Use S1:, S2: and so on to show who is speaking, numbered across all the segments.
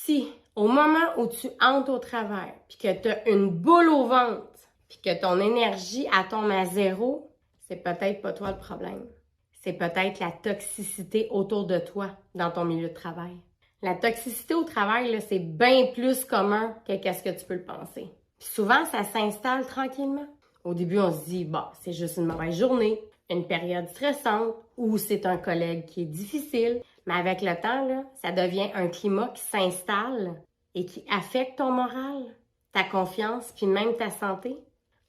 S1: Si, au moment où tu entres au travail, puis que tu as une boule au ventre, puis que ton énergie elle tombe à zéro, c'est peut-être pas toi le problème. C'est peut-être la toxicité autour de toi dans ton milieu de travail. La toxicité au travail, là, c'est bien plus commun que qu'est-ce que tu peux le penser. Puis souvent, ça s'installe tranquillement. Au début, on se dit, bah, c'est juste une mauvaise journée, une période stressante, ou c'est un collègue qui est difficile. Mais avec le temps, là, ça devient un climat qui s'installe et qui affecte ton moral, ta confiance, puis même ta santé.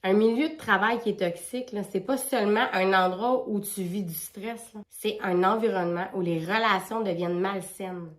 S1: Un milieu de travail qui est toxique, là, c'est pas seulement un endroit où tu vis du stress, là. C'est un environnement où les relations deviennent malsaines,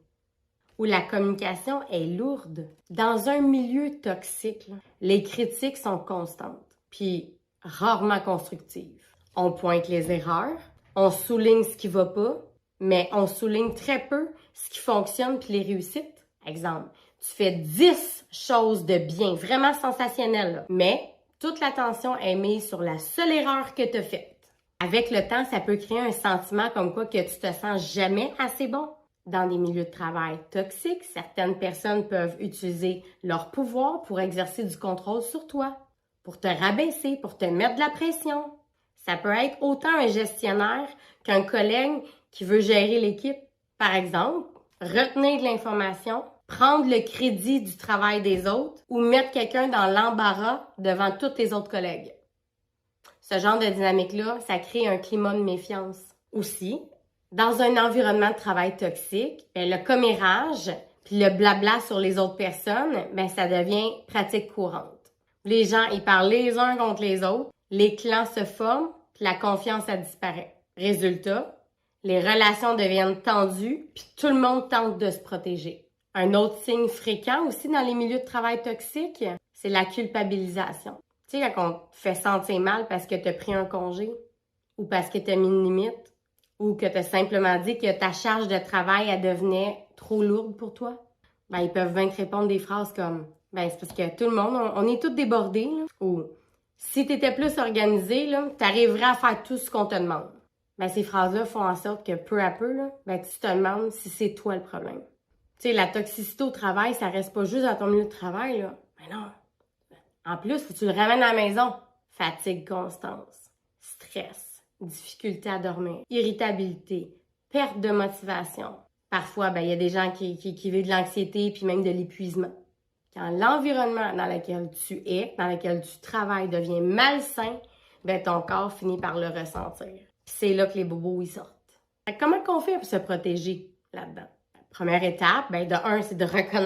S1: où la communication est lourde. Dans un milieu toxique, là, les critiques sont constantes, puis rarement constructives. On pointe les erreurs, on souligne ce qui va pas, mais on souligne très peu ce qui fonctionne puis les réussites. Exemple, tu fais 10 choses de bien, vraiment sensationnelles, là, mais toute l'attention est mise sur la seule erreur que tu as faite. Avec le temps, ça peut créer un sentiment comme quoi que tu te sens jamais assez bon. Dans des milieux de travail toxiques, certaines personnes peuvent utiliser leur pouvoir pour exercer du contrôle sur toi, pour te rabaisser, pour te mettre de la pression. Ça peut être autant un gestionnaire qu'un collègue qui veut gérer l'équipe. Par exemple, retenir de l'information, prendre le crédit du travail des autres ou mettre quelqu'un dans l'embarras devant tous tes autres collègues. Ce genre de dynamique-là, ça crée un climat de méfiance. Aussi, dans un environnement de travail toxique, le commérage puis le blabla sur les autres personnes, ça devient pratique courante. Les gens, ils parlent les uns contre les autres, les clans se forment, puis la confiance, elle disparaît. Résultat, les relations deviennent tendues, puis tout le monde tente de se protéger. Un autre signe fréquent aussi dans les milieux de travail toxiques, c'est la culpabilisation. Tu sais, quand on te fait sentir mal parce que tu as pris un congé, ou parce que tu as mis une limite, ou que tu as simplement dit que ta charge de travail, elle devenait trop lourde pour toi, ils peuvent bien te répondre des phrases comme « c'est parce que tout le monde, on est tous débordés. » Ou « Si tu étais plus organisé, tu arriverais à faire tout ce qu'on te demande. » Ces phrases-là font en sorte que peu à peu, tu te demandes si c'est toi le problème. Tu sais, la toxicité au travail, ça reste pas juste dans ton milieu de travail, là. Mais non. En plus, faut que tu le ramènes à la maison. Fatigue constante, stress, difficulté à dormir, irritabilité, perte de motivation. Parfois, il y a des gens qui vivent de l'anxiété puis même de l'épuisement. Quand l'environnement dans lequel tu es, dans lequel tu travailles devient malsain, ton corps finit par le ressentir. C'est là que les bobos y sortent. Comment qu'on fait pour se protéger là-dedans? La première étape, de un, c'est de reconnaître